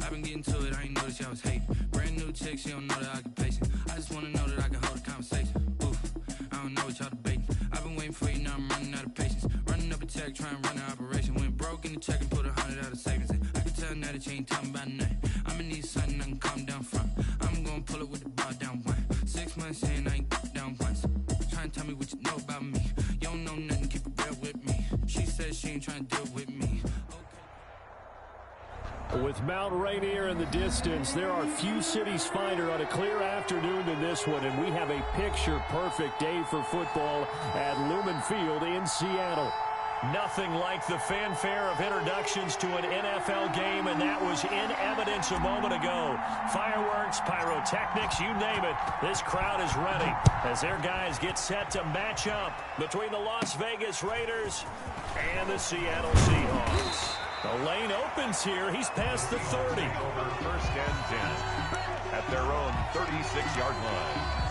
I've been getting to it, I ain't noticed y'all was hating. Brand new chick, she don't know the occupation. I just wanna know that I can hold a conversation. Oof, I don't know what y'all debating. I've been waiting for you, now I'm running out of patience. Running up a check, trying to run an operation. Went broke in the check and put 100 out of savings in. I can tell now that you ain't talking about nothing. I'ma need something I can calm down from. I'm gonna pull it with the bar down one. 6 months in, I ain't down once. Trying to tell me what you know about me. You don't know nothing, keep it real with me. She said she ain't trying to deal with me. With Mount Rainier in the distance, there are few cities finer on a clear afternoon than this one, and we have a picture-perfect day for football at Lumen Field in Seattle. Nothing like the fanfare of introductions to an NFL game, and that was in evidence a moment ago. Fireworks, pyrotechnics, you name it. This crowd is ready as their guys get set to match up between the Las Vegas Raiders and the Seattle Seahawks. The lane opens here. He's past the 30. Over first and 10 at their own 36-yard line.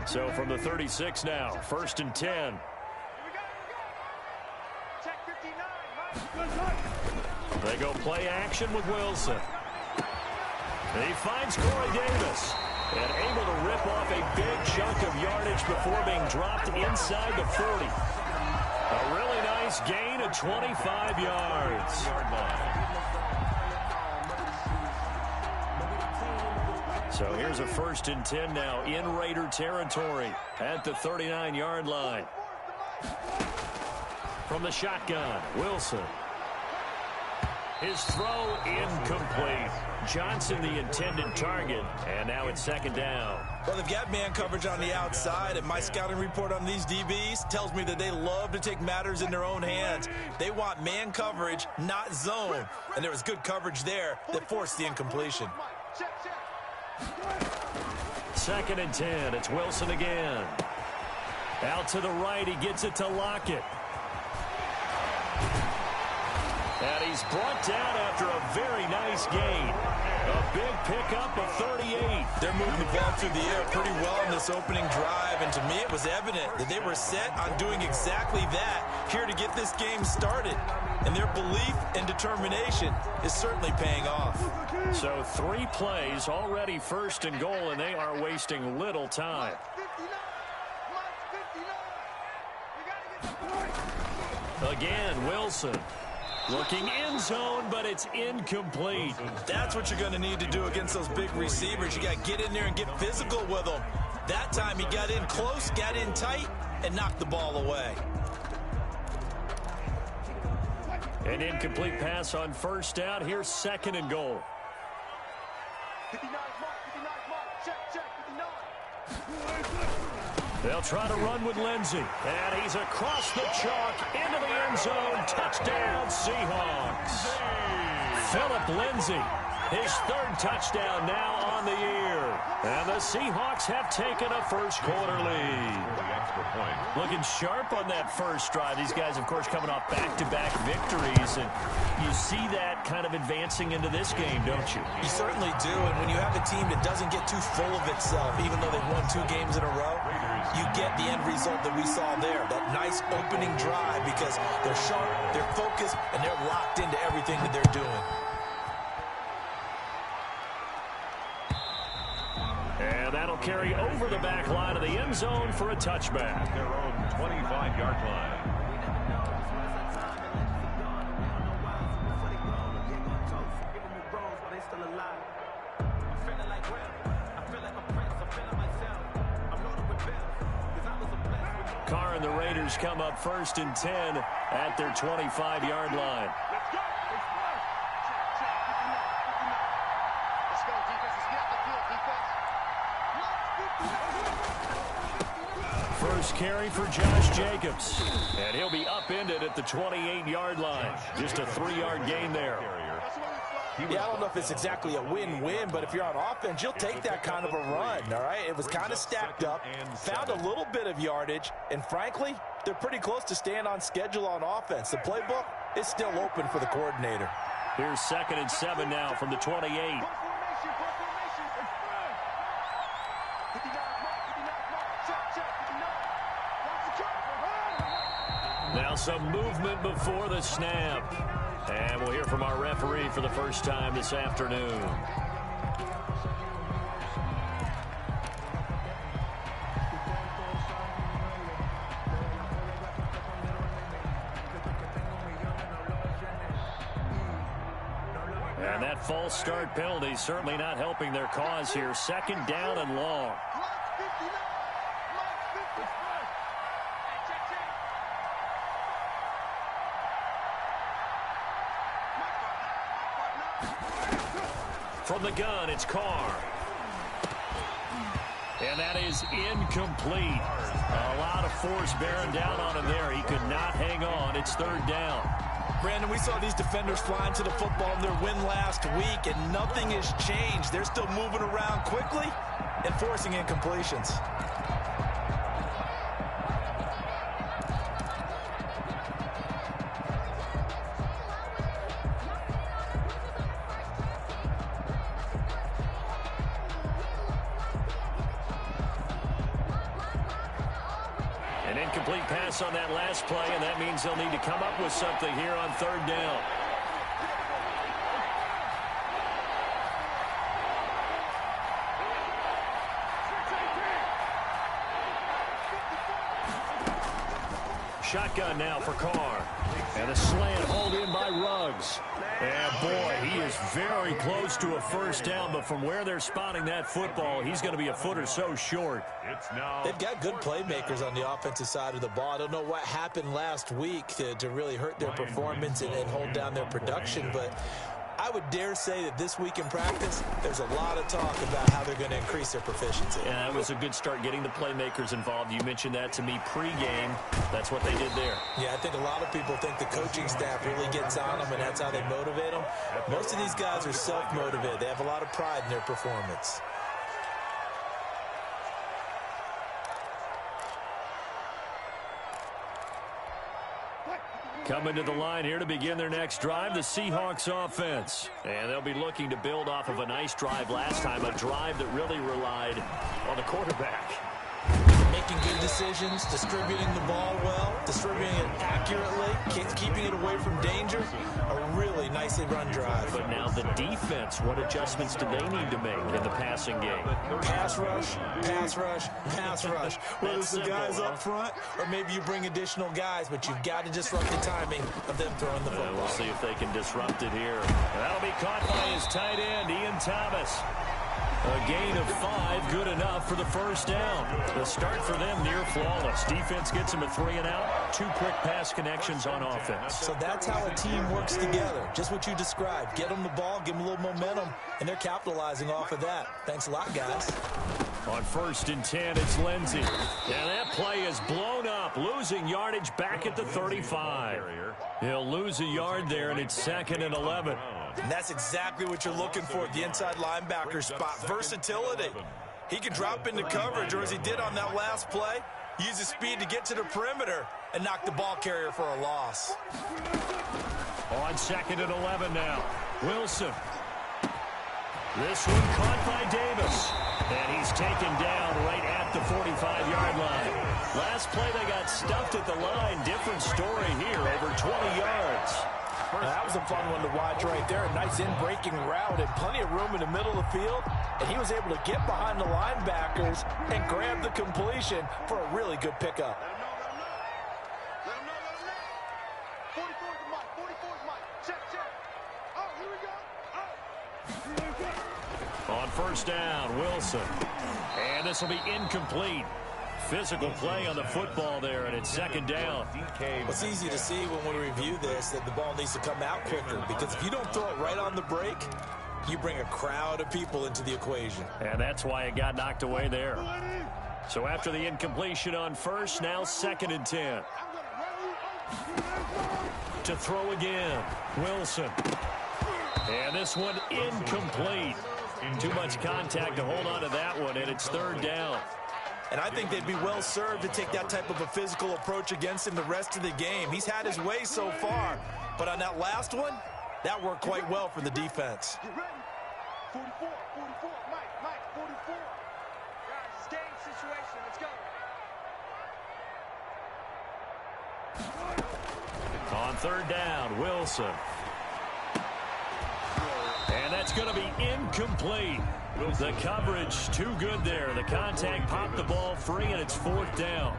So from the 36 now, first and 10. They go play action with Wilson. He finds Corey Davis and able to rip off a big chunk of yardage before being dropped inside the 40. A really nice gain of 25 yards. So here's a first and 10 now in Raider territory at the 39-yard line. From the shotgun, Wilson. His throw incomplete. Johnson the intended target, and now it's second down. Well, they've got man coverage on the outside, and my scouting report on these DBs tells me that they love to take matters in their own hands. They want man coverage, not zone, and there was good coverage there that forced the incompletion. Second and 10. It's Wilson again. Out to the right. He gets it to Lockett. And he's brought down after a very nice gain. A big pickup of 38. They're moving the ball through the air pretty well in this opening drive, and to me it was evident that they were set on doing exactly that here to get this game started. And their belief and determination is certainly paying off. So 3 plays, already first and goal, and they are wasting little time. Again, Wilson. Looking end zone, but it's incomplete. That's what you're going to need to do against those big receivers. You got to get in there and get physical with them. That time he got in close, got in tight, and knocked the ball away. An incomplete pass on first down. Here's second and goal. 59 mark, check, 59. They'll try to run with Lindsey. And he's across the chalk into the end zone. Touchdown, Seahawks. Phillip Lindsey, his 3rd touchdown now on the year. And the Seahawks have taken a first-quarter lead. Looking sharp on that first drive. These guys, of course, coming off back-to-back victories. And you see that kind of advancing into this game, don't you? You certainly do. And when you have a team that doesn't get too full of itself, even though they've won 2 games in a row, you get the end result that we saw there. That nice opening drive because they're sharp, they're focused, and they're locked into everything that they're doing. And that'll carry over the back line of the end zone for a touchback. Their own 25-yard line. Carr and the Raiders come up first and 10 at their 25-yard line. First carry for Josh Jacobs. And he'll be upended at the 28-yard line. Just a 3-yard gain there. Yeah, I don't know if it's exactly a win-win, but if you're on offense, you'll take that kind of a run, all right? It was kind of stacked up, found a little bit of yardage, and frankly, they're pretty close to staying on schedule on offense. The playbook is still open for the coordinator. Here's 2nd and 7 now from the 28. Now some movement before the snap. And we'll hear from our referee for the first time this afternoon. And that false start penalty certainly not helping their cause here. 2nd down and long. From the gun, it's Carr. And that is incomplete. A lot of force bearing down on him there. He could not hang on. It's 3rd down. Brandon, we saw these defenders flying to the football in their win last week, and nothing has changed. They're still moving around quickly and forcing incompletions. An incomplete pass on that last play, and that means they'll need to come up with something here on 3rd down. Shotgun now for Carr. And a slant hauled in by Ruggs. And boy, he is very close to a first down, but from where they're spotting that football, he's going to be a foot or so short. They've got good playmakers on the offensive side of the ball. I don't know what happened last week to really hurt their performance and hold down their production, but I would dare say that this week in practice, there's a lot of talk about how they're going to increase their proficiency. Yeah, that was a good start getting the playmakers involved. You mentioned that to me pregame. That's what they did there. Yeah, I think a lot of people think the coaching staff really gets on them, and that's how they motivate them. Most of these guys are self-motivated. They have a lot of pride in their performance. Coming to the line here to begin their next drive, the Seahawks offense. And they'll be looking to build off of a nice drive last time, a drive that really relied on the quarterback. Making good decisions, distributing the ball well, distributing it accurately, keeping it away from danger. A really nicely run drive. But now the defense, what adjustments do they need to make in the passing game? Pass rush, pass rush, pass rush. Whether it's the guys up front or maybe you bring additional guys, but you've got to disrupt the timing of them throwing the football. We'll see if they can disrupt it here. That'll be caught by his tight end, Ian Thomas. A gain of 5, good enough for the first down. The start for them near flawless. Defense gets them a 3 and out. 2 quick pass connections on offense. So that's how a team works together. Just what you described. Get them the ball, give them a little momentum, and they're capitalizing off of that. Thanks a lot, guys. On 1st and 10, it's Lindsey. And that play is blown up, losing yardage back at the 35. He'll lose a yard there, and it's 2nd and 11. And that's exactly what you're looking for at the inside linebacker spot. Versatility. He can drop into coverage, or as he did on that last play, use his speed to get to the perimeter and knock the ball carrier for a loss. On 2nd and 11 now, Wilson. This one caught by Davis. And he's taken down right at the 45-yard line. Last play, they got stuffed at the line. Different story here, over 20 yards. That was a fun one to watch right there. A nice in-breaking route and plenty of room in the middle of the field. And he was able to get behind the linebackers and grab the completion for a really good pickup. Let him know. 44's the mic. 44's mic. Check. Oh, here we go. On 1st down, Wilson. And this will be incomplete. Physical play on the football there, and it's 2nd down. It's easy to see when we review this that the ball needs to come out quicker, because if you don't throw it right on the break, you bring a crowd of people into the equation. And that's why it got knocked away there. So after the incompletion on 1st, now 2nd and 10. To throw again, Wilson. And this one incomplete. Too much contact to hold on to that one, and it's 3rd down. And I think they'd be well served to take that type of a physical approach against him the rest of the game. He's had his way so far, but on that last one, that worked quite well for the defense. Get ready. 44, 44, Mike, 44. Guys, game situation, let's go. On third down, Wilson. And that's going to be incomplete. The coverage too good there. The contact popped the ball free, and it's fourth down.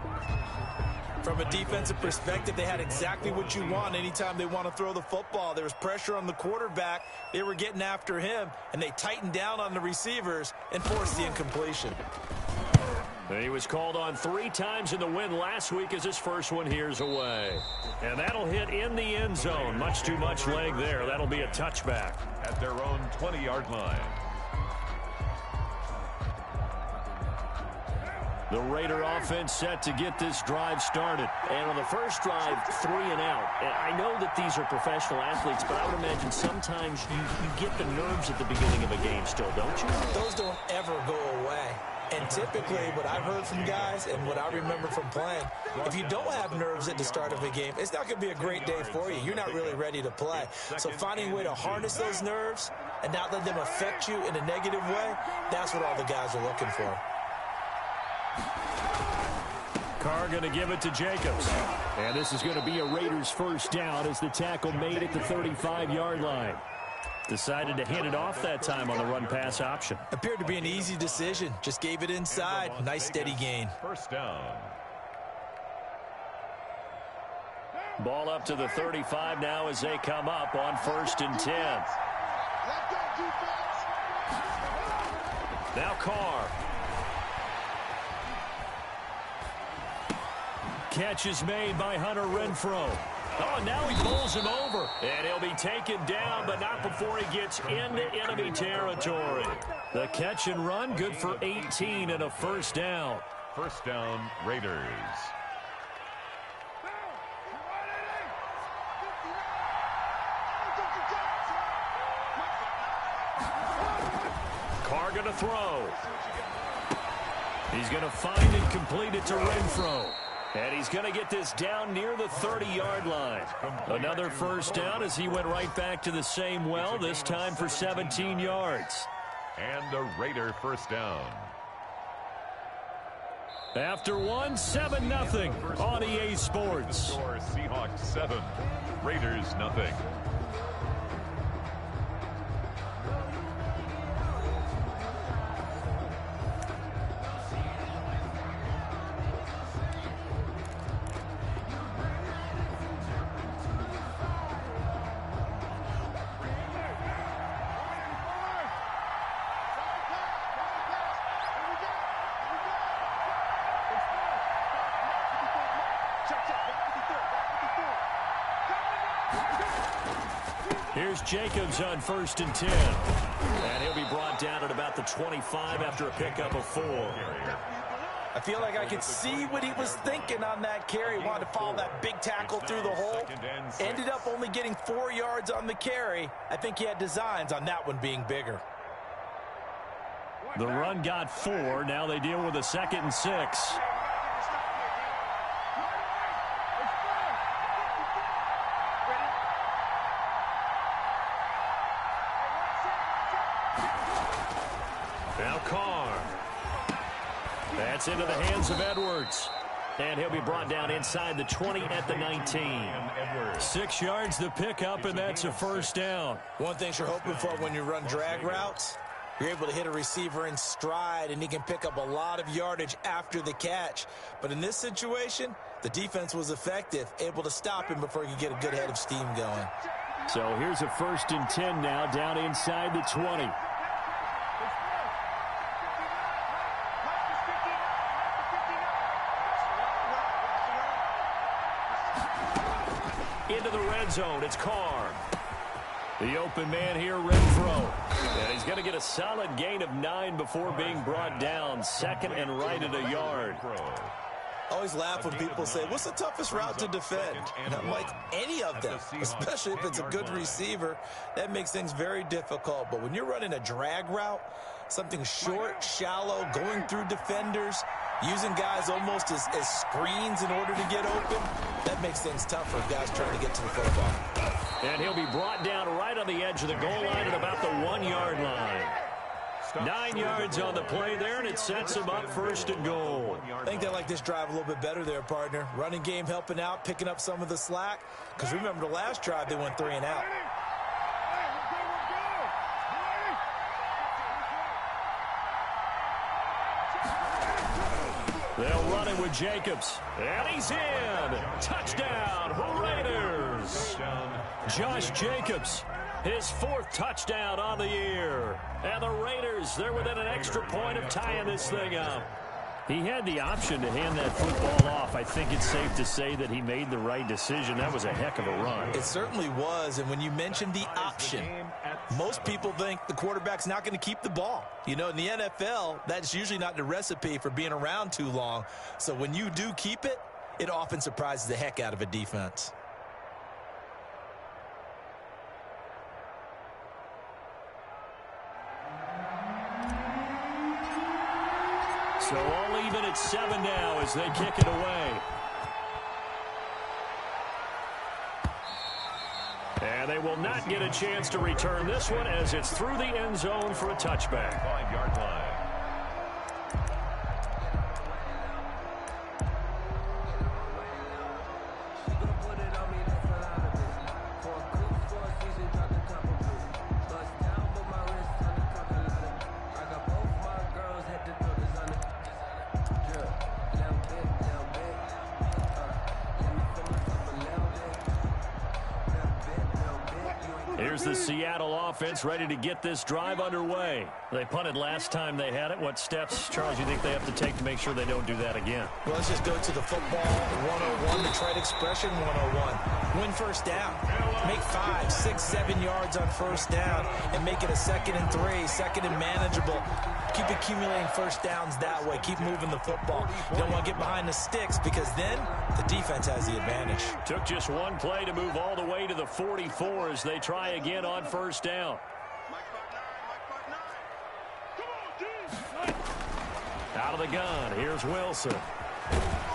From a defensive perspective, they had exactly what you want anytime they want to throw the football. There was pressure on the quarterback. They were getting after him, and they tightened down on the receivers and forced the incompletion. He was called on 3 times in the win last week as his first one here's away. And that'll hit in the end zone. Much too much leg there. That'll be a touchback. At their own 20-yard line. The Raider offense set to get this drive started. And on the first drive, 3 and out. And I know that these are professional athletes, but I would imagine sometimes you get the nerves at the beginning of a game still, don't you? Those don't ever go away. And typically, what I've heard from guys and what I remember from playing, if you don't have nerves at the start of a game, it's not going to be a great day for you. You're not really ready to play. So finding a way to harness those nerves and not let them affect you in a negative way, that's what all the guys are looking for. Carr going to give it to Jacobs. And this is going to be a Raiders first down as the tackle made at the 35-yard line. Decided to hand it off that time on the run-pass option. Appeared to be an easy decision. Just gave it inside. Nice steady gain. First down. Ball up to the 35 now as they come up on 1st and 10. Now Carr. Catch is made by Hunter Renfrow. Oh, and now he bowls him over. And he'll be taken down, but not before he gets into enemy territory. The catch and run, good for 18 and a first down. First down, Raiders. Carr going to throw. He's going to find and complete it to Renfrow. And he's going to get this down near the 30-yard line. Another first down as he went right back to the same well, this time for 17 yards. And a Raider first down. After 7-0 on EA Sports. Score Seahawks 7, Raiders nothing. Here's Jacobs on 1st and 10. And he'll be brought down at about the 25 after a pickup of 4. I feel like I could see what he was thinking on that carry. He wanted to follow that big tackle through the hole. Ended up only getting 4 yards on the carry. I think he had designs on that one being bigger. The run got 4. Now they deal with a 2nd and 6. Now Carr. That's into the hands of Edwards. And he'll be brought down inside the 20 at the 19. 6 yards the pickup, and that's a first down. One thing you're hoping for when you run drag routes, you're able to hit a receiver in stride, and he can pick up a lot of yardage after the catch. But in this situation, the defense was effective, able to stop him before he could get a good head of steam going. So here's a 1st and 10 now, down inside the 20. Into the red zone, it's Carr. The open man here, Renfrow. And he's going to get a solid gain of 9 before being brought down. 2nd and right at a yard. I always laugh when people say, what's the toughest route to defend? And I'm like, any of them, especially if it's a good receiver. That makes things very difficult. But when you're running a drag route, Something short, shallow, going through defenders, using guys almost as screens in order to get open. That makes things tough for guys trying to get to the football. And he'll be brought down right on the edge of the goal line at about the 1-yard line. 9 yards on the play there, and it sets him up first and goal. I think they like this drive a little bit better there, partner. Running game helping out, picking up some of the slack. Because remember, the last drive, they went 3 and out. They'll run it with Jacobs. And he's in. Touchdown, Raiders. Josh Jacobs, his 4th touchdown on the year. And the Raiders, they're within an extra point of tying this thing up. He had the option to hand that football off. I think it's safe to say that he made the right decision. That was a heck of a run. It certainly was. And when you mentioned the option, most people think the quarterback's not going to keep the ball. You know, in the NFL, that's usually not the recipe for being around too long. So when you do keep it, it often surprises the heck out of a defense. So all even at 7 now as they kick it away. And they will not get a chance to return this one as it's through the end zone for a touchback. 5-yard line. Here's the Seattle offense ready to get this drive underway. They punted last time they had it. What steps, Charles, you think they have to take to make sure they don't do that again? Well, let's just go to the football 101, Detroit expression 101. Win first down. Make 5, 6, 7 yards on first down and make it a 2nd and 3, 2nd and manageable. Keep accumulating first downs that way. Keep moving the football. You don't want to get behind the sticks because then the defense has the advantage. Took just one play to move all the way to the 44 as they try again on first down. Out of the gun, here's Wilson.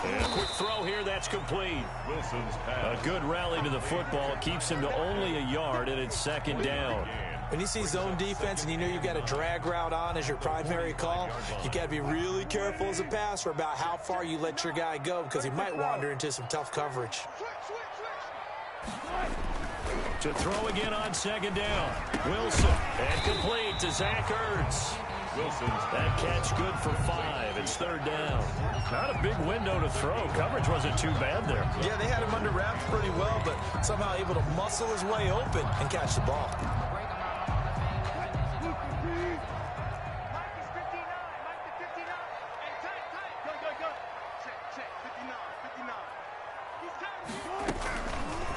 And a quick throw here, that's complete. Wilson's pass. A good rally to the football keeps him to only a yard, and it's 2nd down. When you see zone defense and you know you've got a drag route on as your primary call, you got to be really careful as a passer about how far you let your guy go because he might wander into some tough coverage. To throw again on 2nd down. Wilson, and complete to Zach Ertz. That catch good for 5. It's 3rd down. Not a big window to throw. Coverage wasn't too bad there. Yeah, they had him under wraps pretty well, but somehow able to muscle his way open and catch the ball.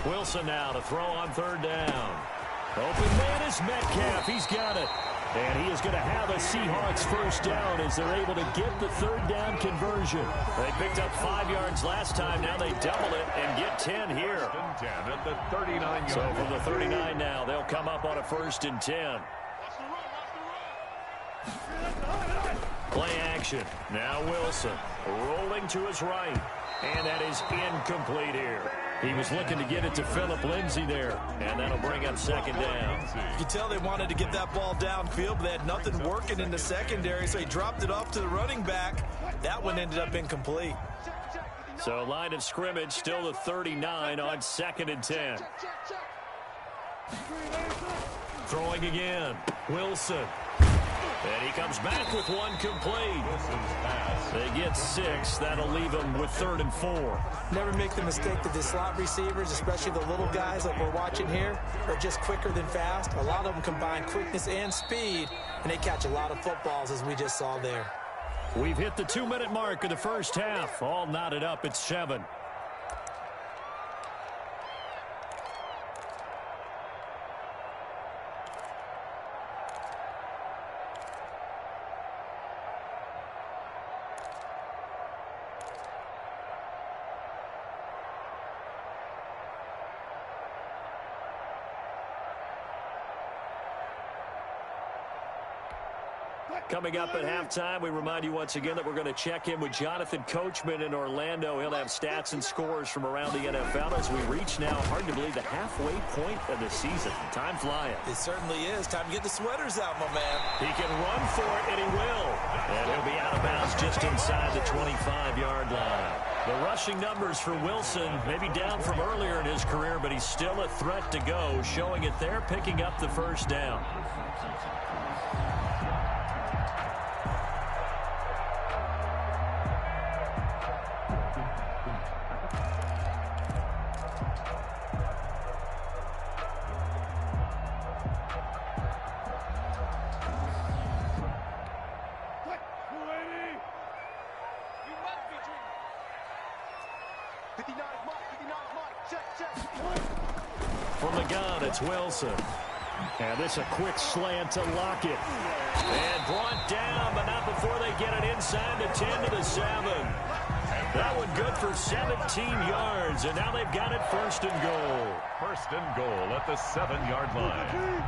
Wilson now to throw on 3rd down. Open man is Metcalf. He's got it. And he is going to have a Seahawks first down as they're able to get the 3rd down conversion. They picked up 5 yards last time. Now they double it and get 10 here. 10 at the 39-yard. So from the 39 now, they'll come up on a 1st and 10. Play action. Now Wilson rolling to his right. And that is incomplete here. He was looking to get it to Phillip Lindsay there. And that'll bring up 2nd down. You can tell they wanted to get that ball downfield, but they had nothing working in the secondary, so he dropped it off to the running back. That one ended up incomplete. So line of scrimmage still the 39 on 2nd and 10. Throwing again. Wilson. And he comes back with one complete. They get 6. That'll leave them with 3rd and 4. Never make the mistake that the slot receivers, especially the little guys like we're watching here, are just quicker than fast. A lot of them combine quickness and speed, and they catch a lot of footballs, as we just saw there. We've hit the 2-minute mark of the first half. All knotted up at 7. Coming up at halftime, we remind you once again that we're going to check in with Jonathan Coachman in Orlando. He'll have stats and scores from around the NFL as we reach now, hard to believe, the halfway point of the season. Time flying. It certainly is. Time to get the sweaters out, my man. He can run for it, and he will. And he'll be out of bounds just inside the 25-yard line. The rushing numbers for Wilson may be down from earlier in his career, but he's still a threat to go, showing it there, picking up the first down. From the gun, it's Wilson. And this a quick slant to Lockett. And brought down, but not before they get it inside the 10 to the 7. That one good for 17 yards, and now they've got it first and goal. First and goal at the 7-yard line.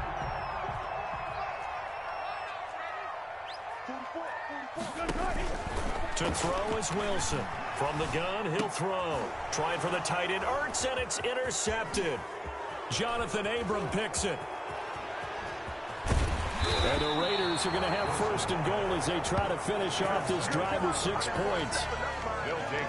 To throw is Wilson. From the gun, he'll throw. Trying for the tight end, Ertz, and it's intercepted. Jonathan Abram picks it. And the Raiders are going to have first and goal as they try to finish off this drive with 6 points.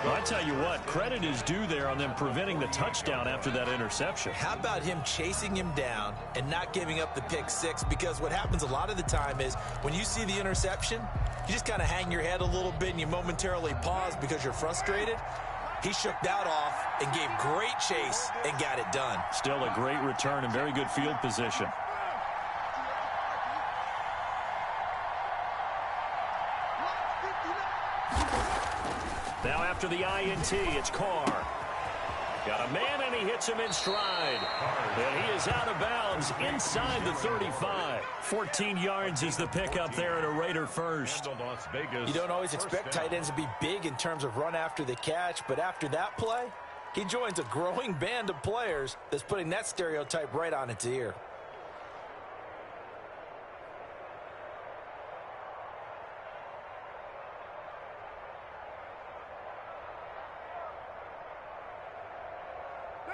Well, I tell you what, credit is due there on them preventing the touchdown after that interception. How about him chasing him down and not giving up the pick six? Because what happens a lot of the time is when you see the interception, you just kind of hang your head a little bit and you momentarily pause because you're frustrated. He shook that off and gave great chase and got it done. Still a great return and very good field position. Now after the INT, it's Carr. Got a man, and he hits him in stride. And he is out of bounds inside the 35. 14 yards is the pickup there at a Raider first. You don't always expect tight ends to be big in terms of run after the catch, but after that play, he joins a growing band of players that's putting that stereotype right on its ear.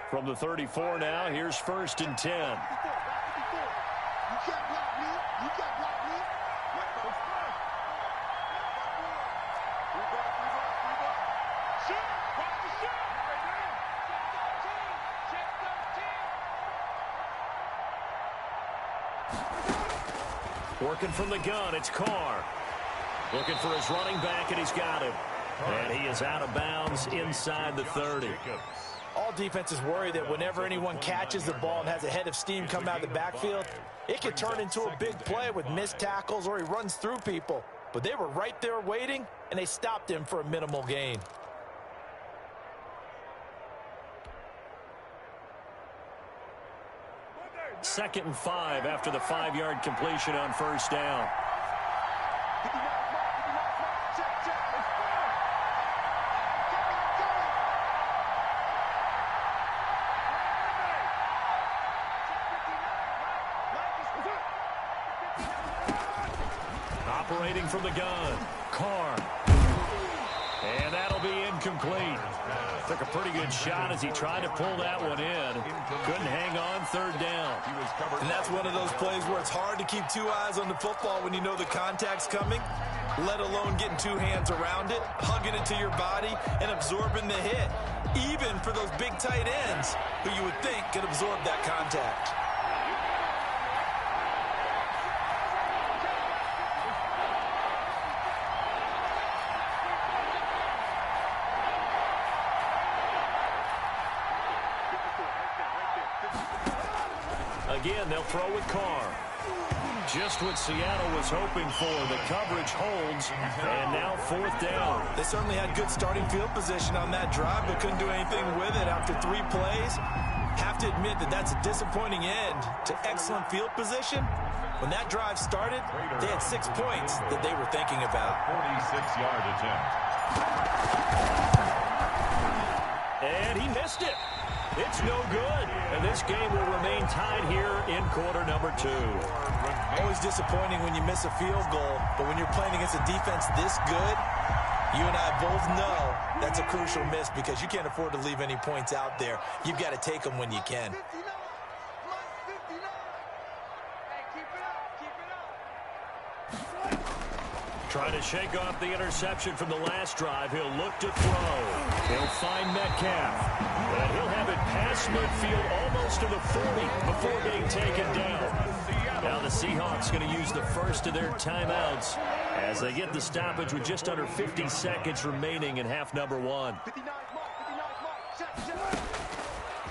From the 34 now, here's first and 10. Working from the gun, it's Carr. Looking for his running back, and he's got him. And he is out of bounds inside the 30. All defenses worry that whenever anyone catches the ball and has a head of steam come out of the backfield, it could turn into a big play with missed tackles or he runs through people. But they were right there waiting, and they stopped him for a minimal gain. Second and 5 after the 5-yard completion on first down. Operating from the gun, Carr. And that'll be incomplete. Took a pretty good shot as he tried to pull that one in. Couldn't hang on, third down. And that's one of those plays where it's hard to keep two eyes on the football when you know the contact's coming, let alone getting two hands around it, hugging it to your body, and absorbing the hit. Even for those big tight ends who you would think could absorb that contact. Again, they'll throw with Carr. Just what Seattle was hoping for. The coverage holds, and now fourth down. They certainly had good starting field position on that drive, but couldn't do anything with it after 3 plays. Have to admit that that's a disappointing end to excellent field position. When that drive started, they had 6 points that they were thinking about. 46-yard attempt. And he missed it. It's no good. And this game will remain tied here in quarter number 2. Always disappointing when you miss a field goal, but when you're playing against a defense this good, you and I both know that's a crucial miss because you can't afford to leave any points out there. You've got to take them when you can. Trying to shake off the interception from the last drive. He'll look to throw. He'll find Metcalf. And he'll have it past midfield almost to the 40 before being taken down. Now the Seahawks going to use the first of their timeouts as they get the stoppage with just under 50 seconds remaining in half number 1.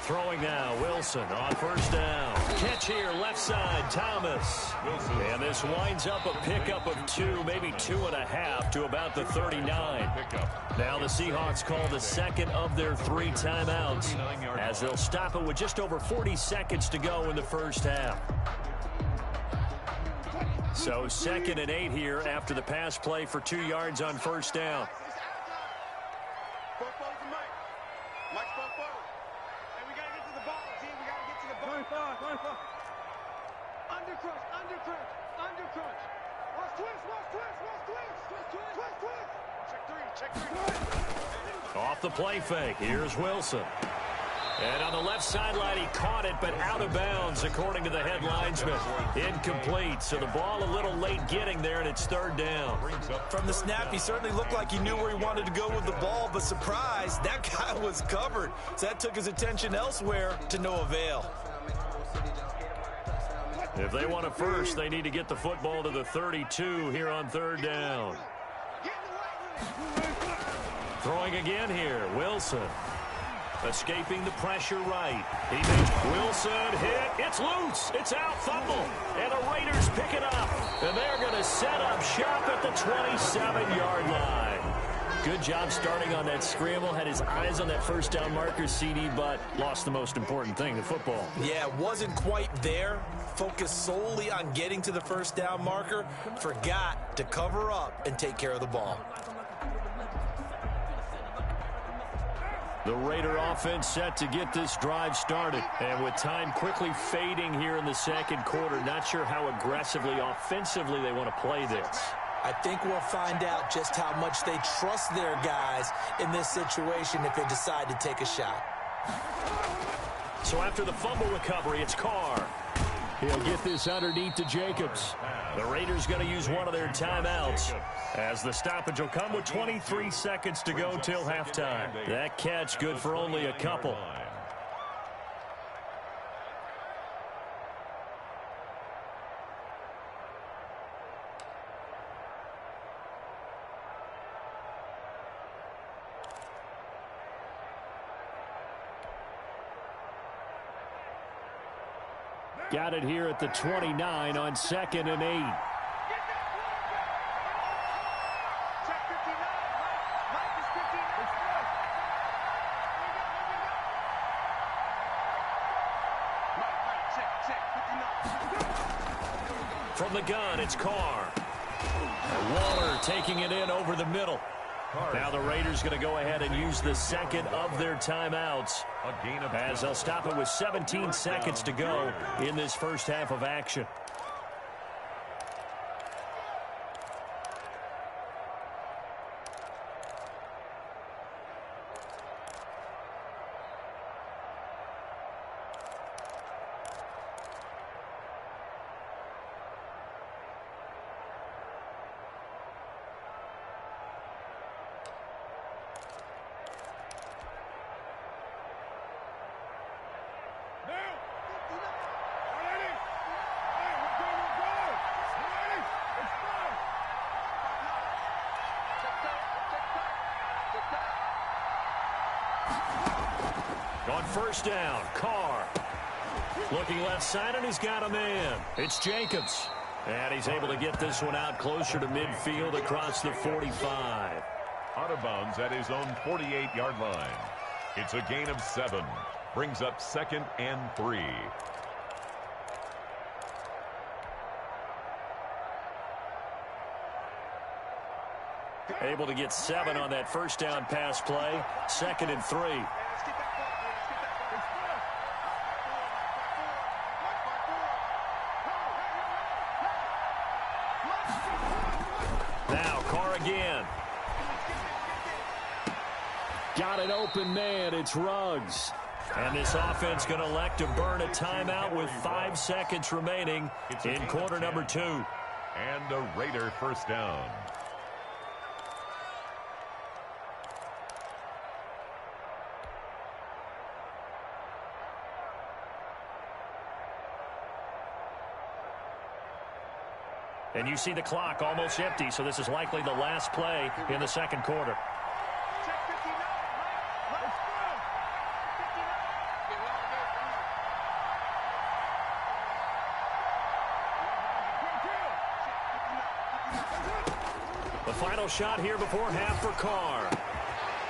Throwing now, Wilson on first down. Catch here, left side, Thomas. And this winds up a pickup of 2, maybe 2.5 to about the 39. Now the Seahawks call the second of their 3 timeouts as they'll stop it with just over 40 seconds to go in the first half. So 2nd and 8 here after the pass play for 2 yards on first down. Off the play fake. Here's Wilson. And on the left sideline, he caught it, but out of bounds, according to the head linesman. Incomplete, so the ball a little late getting there, and it's 3rd down. From the snap, he certainly looked like he knew where he wanted to go with the ball, but surprise, that guy was covered. So that took his attention elsewhere to no avail. If they want a first, they need to get the football to the 32 here on 3rd down. Throwing again here, Wilson. Escaping the pressure right. He makes Wilson hit. It's loose. It's out. Fumble. And the Raiders pick it up. And they're going to set up shop at the 27-yard line. Good job starting on that scramble. Had his eyes on that first down marker, CD, but lost the most important thing, the football. Yeah, wasn't quite there. Focused solely on getting to the first down marker. Forgot to cover up and take care of the ball. The Raider offense set to get this drive started. And with time quickly fading here in the second quarter, not sure how aggressively, offensively they want to play this. I think we'll find out just how much they trust their guys in this situation if they decide to take a shot. So after the fumble recovery, it's Carr. He'll get this underneath to Jacobs. The Raiders going to use one of their timeouts as the stoppage will come with 23 seconds to go till halftime. That catch good for only a couple. Got it here at the 29 on 2nd and 8. From the gun, it's Carr. Waller taking it in over the middle. Now the Raiders going to go ahead and use the second of their timeouts as they'll stop it with 17 seconds to go in this first half of action. On first down, Carr. Looking left side, and he's got a man. It's Jacobs. And he's able to get this one out closer to midfield across the 45. Out of bounds at his own 48-yard line. It's a gain of 7. Brings up 2nd and 3. Able to get 7 on that first down pass play. 2nd and 3. Now Carr again. Got an open man. It's Ruggs. And this offense going to elect to burn a timeout with 5 seconds remaining in quarter number 2. And a Raider first down. And you see the clock almost empty, so this is likely the last play in the second quarter. The final shot here before half for Carr.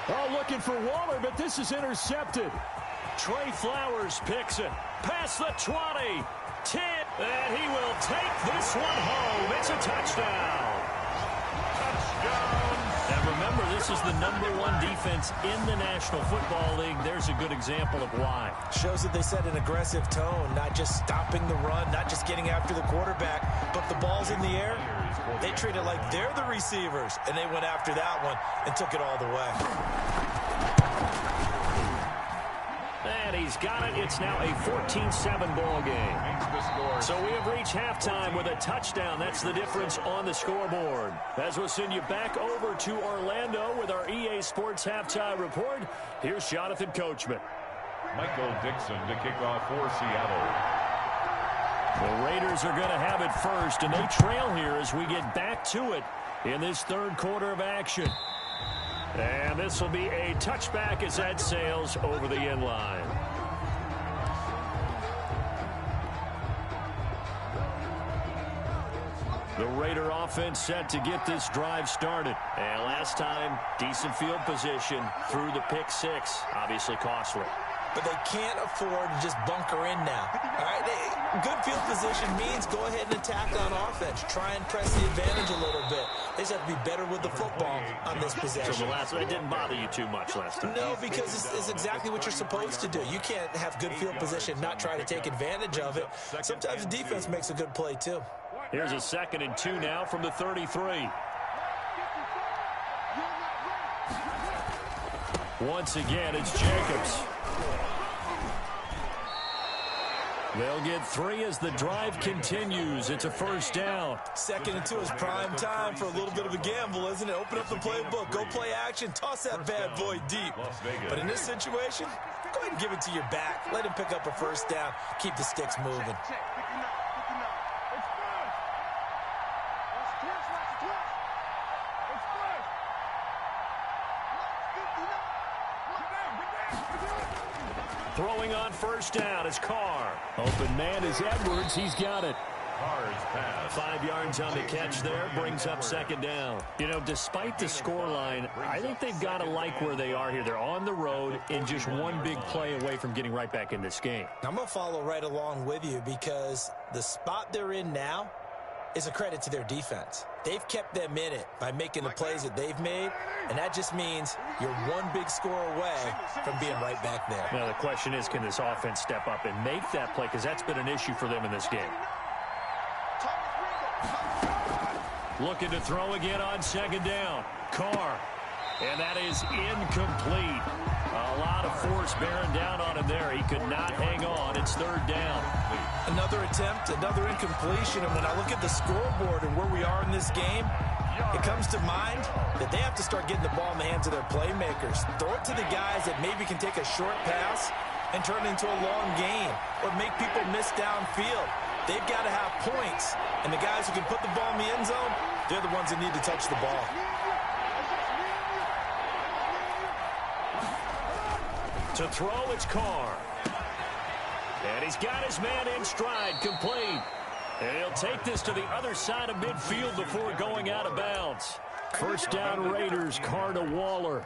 Oh, looking for Waller, but this is intercepted. Trey Flowers picks it. Past the 20. 10. And he will take this one home. It's a touchdown. Touchdown. And remember, this is the #1 defense in the National Football League. There's a good example of why. Shows that they set an aggressive tone, not just stopping the run, not just getting after the quarterback, but the ball's in the air. They treat it like they're the receivers, and they went after that one and took it all the way. And he's got it. It's now a 14-7 ball game. So we have reached halftime with a touchdown. That's the difference on the scoreboard. As we'll send you back over to Orlando with our EA Sports Halftime Report, here's Jonathan Coachman. Michael Dixon to kick off for Seattle. The Raiders are going to have it first, and they trail here as we get back to it in this third quarter of action. And this will be a touchback as that sails over the end line. The Raider offense set to get this drive started. And last time, decent field position through the pick six. Obviously costly. But they can't afford to just bunker in now. All right, good field position means go ahead and attack on offense. Try and press the advantage a little bit. They just have to be better with the football on this possession. So the last one didn't bother you too much last time? No, because it's exactly what you're supposed to do. You can't have good field position, not try to take advantage of it. Sometimes the defense makes a good play, too. Here's a 2nd and 2 now from the 33. Once again, it's Jacobs. They'll get 3 as the drive continues. It's a first down. 2nd and 2 is prime time for a little bit of a gamble, isn't it? Open up the playbook. Go play action. Toss that bad boy deep. But in this situation, go ahead and give it to your back. Let him pick up a first down. Keep the sticks moving. Throwing on first down is Carr. Open man is Edwards. He's got it. Carr's pass. 5 yards on the catch there. Brings up 2nd down. You know, despite the scoreline, I think they've got to like where they are here. They're on the road and just one big play away from getting right back in this game. I'm going to follow right along with you because the spot they're in now is a credit to their defense. They've kept them in it by making the plays that they've made, and that just means you're one big score away from being right back there. Now, the question is, can this offense step up and make that play? Because that's been an issue for them in this game. Looking to throw again on 2nd down. Carr. And that is incomplete. A lot of force bearing down on him there. He could not hang on. It's 3rd down. Another attempt, another incompletion. And when I look at the scoreboard and where we are in this game, it comes to mind that they have to start getting the ball in the hands of their playmakers. Throw it to the guys that maybe can take a short pass and turn it into a long gain or make people miss downfield. They've got to have points. And the guys who can put the ball in the end zone, they're the ones that need to touch the ball. To throw, it's Carr. And he's got his man in stride, complete. And he'll take this to the other side of midfield before going out of bounds. First down Raiders, Carr to Waller.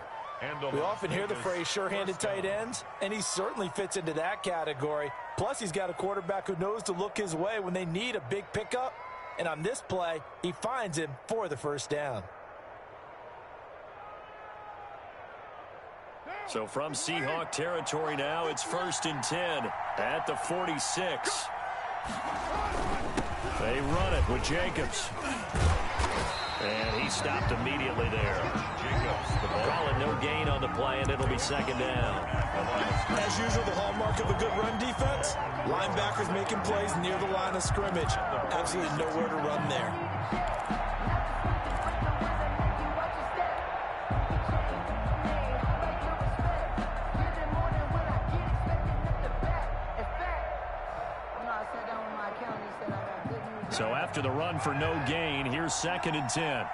We often hear the phrase sure-handed tight ends, and he certainly fits into that category. Plus, he's got a quarterback who knows to look his way when they need a big pickup. And on this play, he finds him for the first down. So from Seahawk territory now, it's 1st and 10 at the 46. They run it with Jacobs. And he stopped immediately there. Calling no gain on the play, and it'll be second down. As usual, the hallmark of a good run defense, linebackers making plays near the line of scrimmage. Absolutely nowhere to run there. So after the run for no gain, here's 2nd and 10.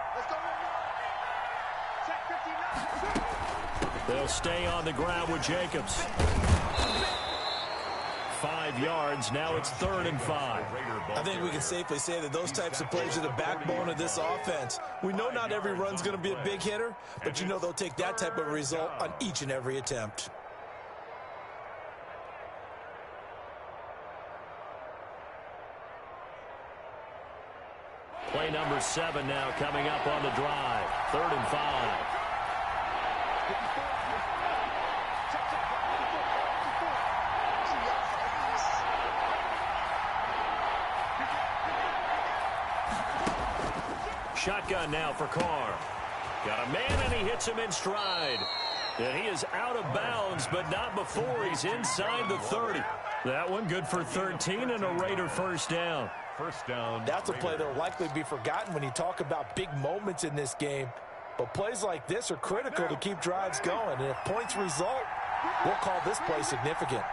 They'll stay on the ground with Jacobs. 5 yards. Now it's 3rd and 5. I think we can safely say that those types of plays are the backbone of this offense. We know not every run's going to be a big hitter, but you know they'll take that type of result on each and every attempt. Play number 7 now coming up on the drive. 3rd and 5. Shotgun now for Carr. Got a man, and he hits him in stride. And he is out of bounds, but not before he's inside the 30. That one good for 13 and a Raider first down. First down. That's a play that will likely be forgotten when you talk about big moments in this game. But plays like this are critical to keep drives going. And if points result, we'll call this play significant.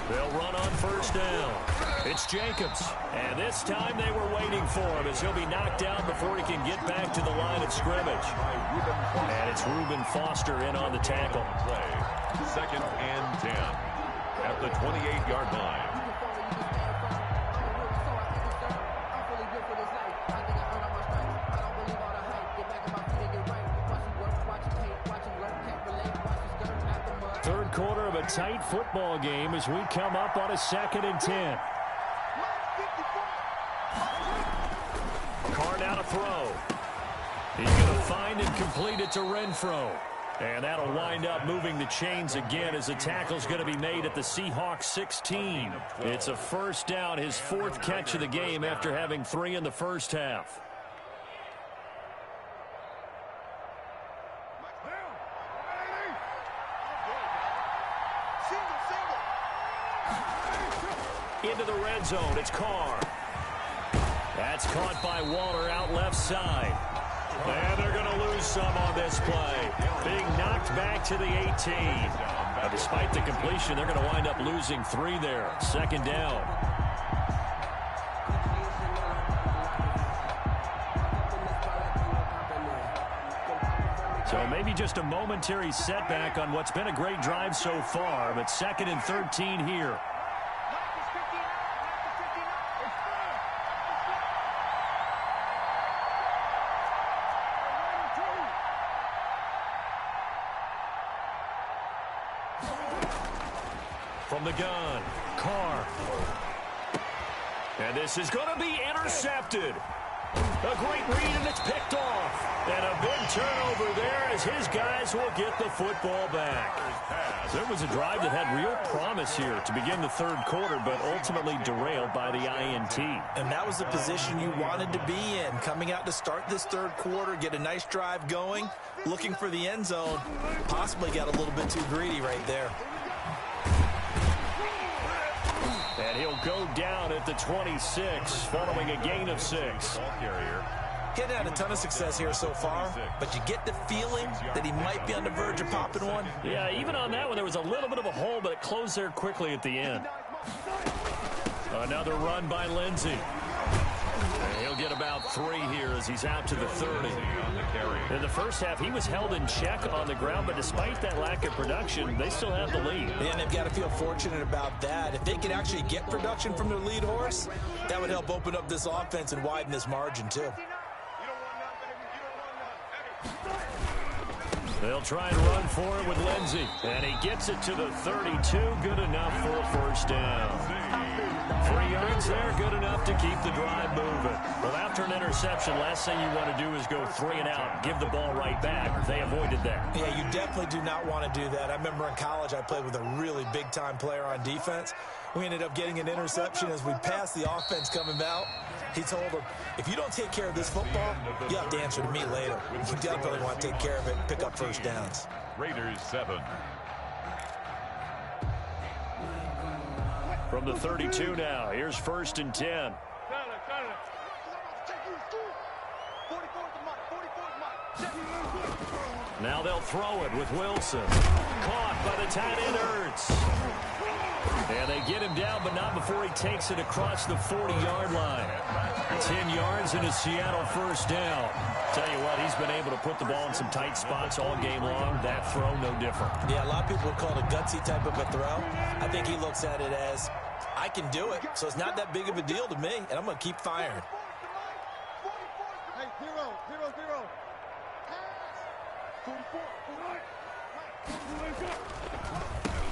They'll run on first down. It's Jacobs. And this time they were waiting for him as he'll be knocked down before he can get back to the line of scrimmage. And it's Reuben Foster in on the tackle. 2nd and 10 at the 28-yard line. Third quarter of a tight football game as we come up on a 2nd and 10. Carr now to throw. He's going to find and complete it to Renfro. And that'll wind up moving the chains again as the tackle's going to be made at the Seahawks 16. It's a first down, his 4th catch of the game after having 3 in the first half. Into the red zone, it's Carr. That's caught by Waller out left side. And they're going to lose some on this play. Being knocked back to the 18. But despite the completion, they're going to wind up losing 3 there. 2nd down. So maybe just a momentary setback on what's been a great drive so far. But 2nd and 13 here. From the gun, Carr. And this is going to be intercepted. A great read, and it's picked off. And a big turnover there as his guys will get the football back. There was a drive that had real promise here to begin the 3rd quarter, but ultimately derailed by the INT. And that was the position you wanted to be in. Coming out to start this 3rd quarter, get a nice drive going, looking for the end zone. Possibly got a little bit too greedy right there. And he'll go down at the 26, following a gain of 6. Getting had a ton of success here so far, but you get the feeling that he might be on the verge of popping one. Yeah, even on that one, there was a little bit of a hole, but it closed there quickly at the end. Another run by Lindsey. And he'll get about 3 here as he's out to the 30. In the first half, he was held in check on the ground, but despite that lack of production, they still have the lead. And they've got to feel fortunate about that. If they could actually get production from their lead horse, that would help open up this offense and widen this margin, too. They'll try and run for it with Lindsey. And he gets it to the 32. Good enough for a first down. 3 yards there, good enough to keep the drive moving. Well, after an interception, last thing you want to do is go 3 and out, give the ball right back. They avoided that. Yeah, you definitely do not want to do that. I remember in college I played with a really big-time player on defense. We ended up getting an interception as we passed the offense coming out. He told him, if you don't take care of this football, you have to answer to me later. You definitely want to take care of it and pick up first downs. Raiders 7. From the 32 now, here's 1st and 10. Now they'll throw it with Wilson. Caught by the tight end, Ertz. And they get him down, but not before he takes it across the 40-yard line. 10 yards and a Seattle first down. Tell you what, he's been able to put the ball in some tight spots all game long. That throw, no different. Yeah, a lot of people would call it a gutsy type of a throw. I think he looks at it as, I can do it, so it's not that big of a deal to me, and I'm going to keep firing. Hey, 0, 0, 0.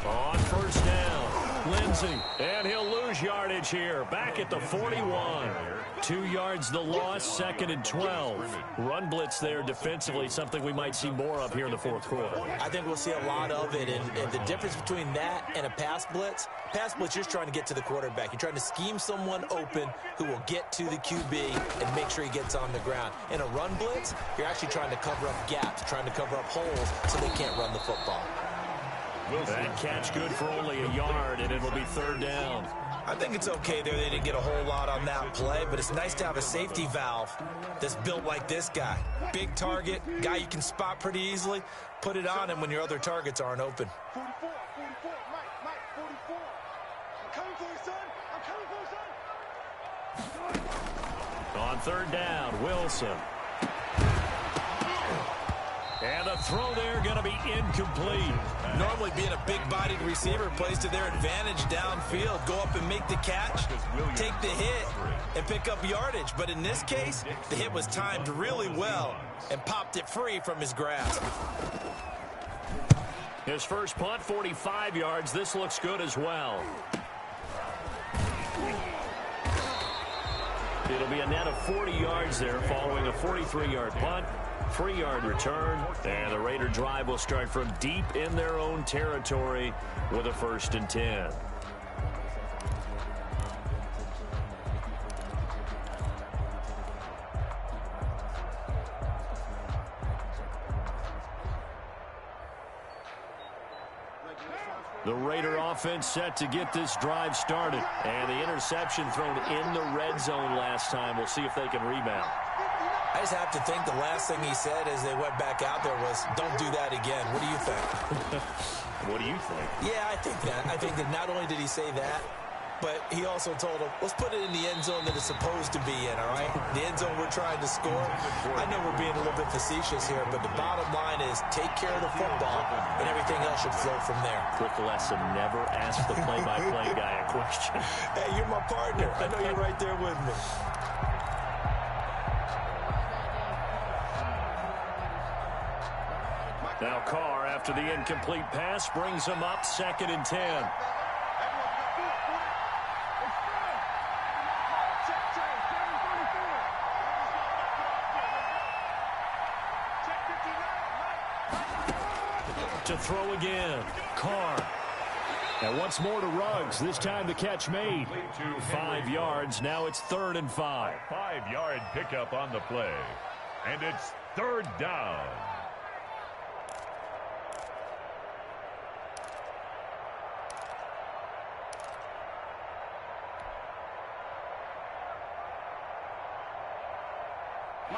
On first down, Lindsey, and he'll lose yardage here. Back at the 41. 2 yards the loss, 2nd and 12. Run blitz there defensively, something we might see more of here in the fourth quarter. I think we'll see a lot of it, and the difference between that and a pass blitz, you're just trying to get to the quarterback. You're trying to scheme someone open who will get to the QB and make sure he gets on the ground. In a run blitz, you're actually trying to cover up gaps, trying to cover up holes so they can't run the football. That catch good for only a yard, and it'll be 3rd down. I think it's okay there. They didn't get a whole lot on that play, but it's nice to have a safety valve that's built like this guy. Big target, guy you can spot pretty easily. Put it on him when your other targets aren't open. 44, 44, Mike, 44. I'm coming for you, son. I'm coming for you, son. On 3rd down, Wilson. And a throw there going to be incomplete. Normally being a big-bodied receiver plays to their advantage downfield. Go up and make the catch, take the hit, and pick up yardage. But in this case, the hit was timed really well and popped it free from his grasp. His first punt, 45 yards. This looks good as well. It'll be a net of 40 yards there following a 43-yard punt. 3-yard return, and the Raider drive will start from deep in their own territory with a 1st and 10. The Raider offense set to get this drive started, and the interception thrown in the red zone last time. We'll see if they can rebound. I just have to think the last thing he said as they went back out there was, don't do that again. What do you think? What do you think? Yeah, I think that. I think that not only did he say that, but he also told him, let's put it in the end zone that it's supposed to be in, all right? The end zone we're trying to score. I know we're being a little bit facetious here, but the bottom line is take care of the football, and everything else should flow from there. Quick lesson, never ask the play-by-play guy a question. Hey, you're my partner. I know you're right there with me. Now Carr, after the incomplete pass, brings him up 2nd and 10. To throw again, Carr. And once more to Ruggs, this time the catch made. 5 yards, now it's 3rd and 5. 5-yard pickup on the play. And it's 3rd down.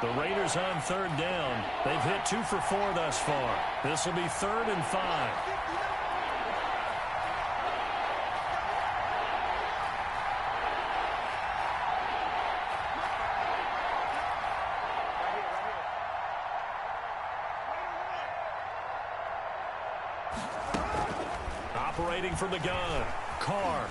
The Raiders on 3rd down. They've hit 2 for 4 thus far. This will be 3rd and 5. Operating from the gun, Carr.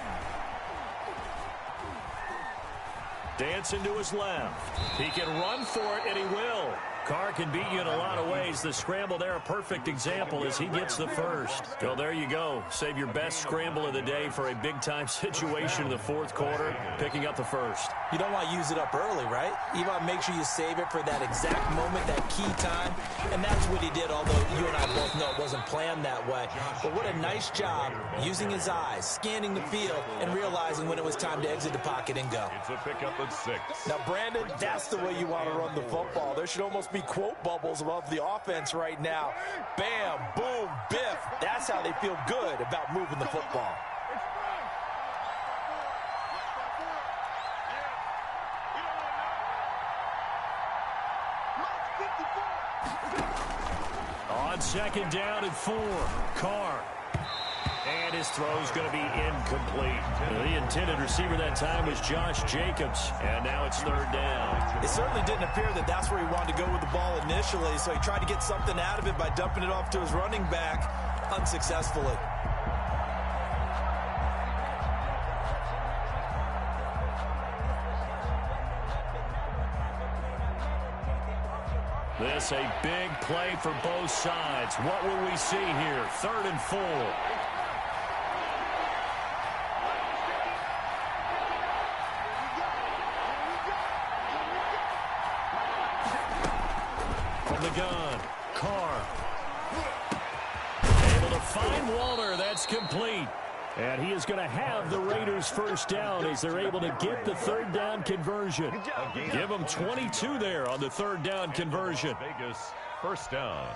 Dancing to his left. He can run for it, and he will. Carr can beat you in a lot of ways. The scramble there, a perfect example as he gets the first. So there you go. Save your best scramble of the day for a big-time situation in the fourth quarter, picking up the first. You don't want to use it up early, right? You want to make sure you save it for that exact moment, that key time. And that's what he did, although you and I both know it wasn't planned that way. But what a nice job using his eyes, scanning the field, and realizing when it was time to exit the pocket and go. It's a pickup at 6. Now, Brandon, that's the way you want to run the football. There should almost be quote bubbles above the offense right now. Bam, boom, biff. That's how they feel good about moving the football. On second down and 4, Carr. And his throw's going to be incomplete. The intended receiver that time was Josh Jacobs, and now it's third down. It certainly didn't appear that that's where he wanted to go with the ball initially, so he tried to get something out of it by dumping it off to his running back unsuccessfully. This a big play for both sides. What will we see here? 3rd and 4. From the gun, Carr. Able to find Waller. That's complete. And he is going to have the Raiders first down as they're able to get the third down conversion. Give them 22 there on the third down conversion. Vegas, first down.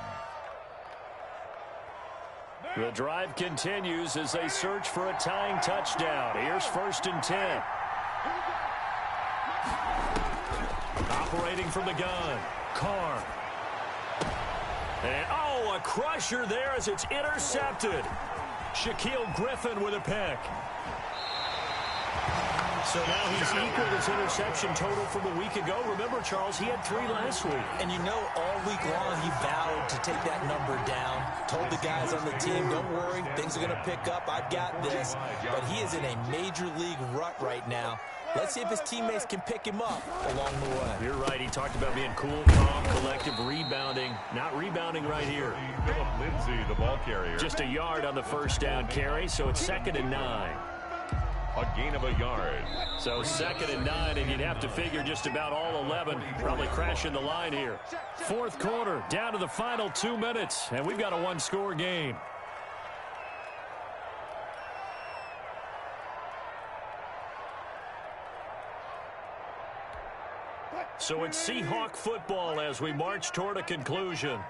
The drive continues as they search for a tying touchdown. Here's 1st and 10. Operating from the gun, Carr. And, oh, a crusher there as it's intercepted. Shaquille Griffin with a pick. So now he's equaled his interception total from a week ago. Remember, Charles, he had 3 last week. And you know, all week long he vowed to take that number down. Told the guys on the team, don't worry, things are going to pick up. I've got this. But he is in a major league rut right now. Let's see if his teammates can pick him up along the way. You're right. He talked about being cool, calm, collective, rebounding. Not rebounding right here. Philip Lindsay, the ball carrier. Just a yard on the first down carry, so it's 2nd and 9. A gain of a yard. So 2nd and 9, and you'd have to figure just about all 11 probably crashing the line here. Fourth quarter, down to the final 2 minutes, and we've got a one-score game. So it's Seahawk football as we march toward a conclusion.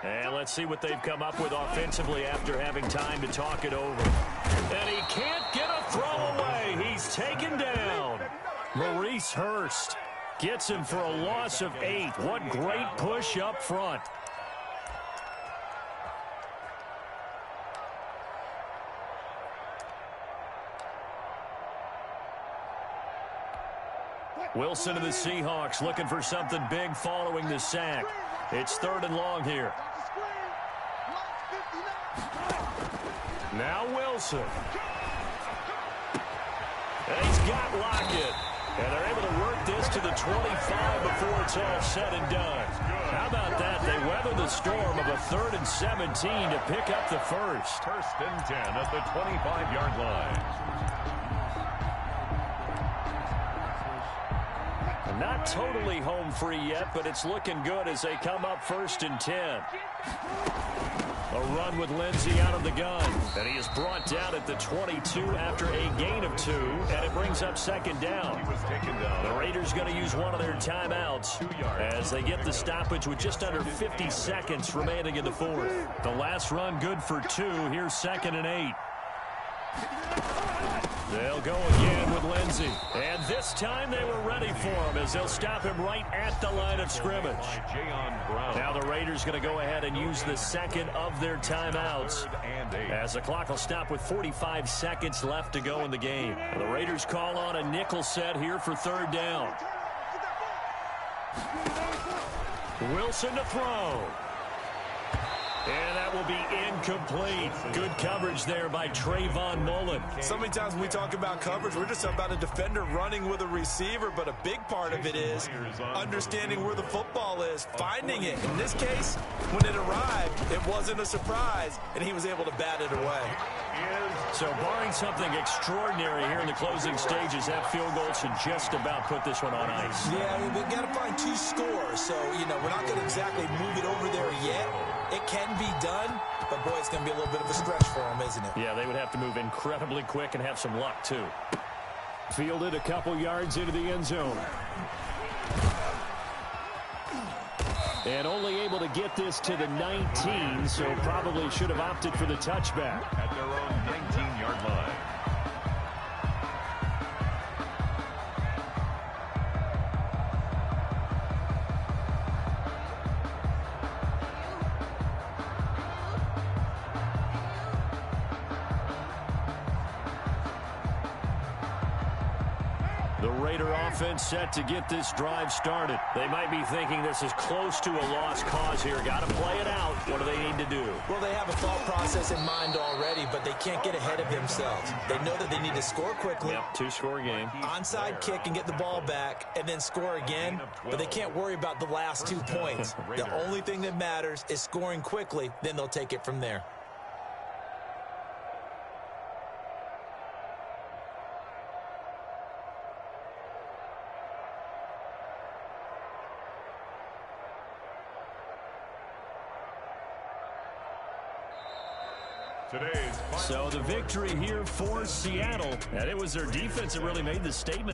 And let's see what they've come up with offensively after having time to talk it over. And he can't get a throw away. He's taken down. Maurice Hurst gets him for a loss of 8. What great push up front. Wilson and the Seahawks looking for something big following the sack. It's 3rd and long here. Now Wilson. And he's got Lockett. And they're able to work this to the 25 before it's all said and done. How about that? They weather the storm of a 3rd and 17 to pick up the first. 1st and 10 at the 25-yard line. Not totally home free yet, but it's looking good as they come up 1st and 10. A run with Lindsay out of the gun. And he is brought down at the 22 after a gain of 2, and it brings up 2nd down. He was taken down. The Raiders going to use one of their timeouts as they get the stoppage with just under 50 seconds remaining in the fourth. The last run good for 2. Here's 2nd and 8. They'll go again with Lindsay. And this time they were ready for him as they'll stop him right at the line of scrimmage. Now the Raiders going to go ahead and use the 2nd of their timeouts as the clock will stop with 45 seconds left to go in the game. The Raiders call on a nickel set here for 3rd down. Wilson to throw. And that will be incomplete. Good coverage there by Trayvon Mullen. So many times when we talk about coverage, we're just talking about a defender running with a receiver, but a big part of it is understanding where the football is, finding it. In this case, when it arrived, it wasn't a surprise, and he was able to bat it away. So barring something extraordinary here in the closing stages, that field goal should just about put this one on ice. Yeah, we've got to find 2 scores, so, we're not going to exactly move it over there yet. It can be done, but, boy, it's going to be a little bit of a stretch for them, isn't it? Yeah, they would have to move incredibly quick and have some luck, too. Fielded a couple yards into the end zone. And only able to get this to the 19, so probably should have opted for the touchback. At their own 19-yard line. The Raider offense set to get this drive started. They might be thinking this is close to a lost cause here. Got to play it out. What do they need to do? Well, they have a thought process in mind already, but they can't get ahead of themselves. They know that they need to score quickly. Yep, 2-score game. Onside kick and get the ball back and then score again, but they can't worry about the last 2 points. The only thing that matters is scoring quickly, then they'll take it from there. Today's So the victory here for Seattle, and it was their defense that really made the statement.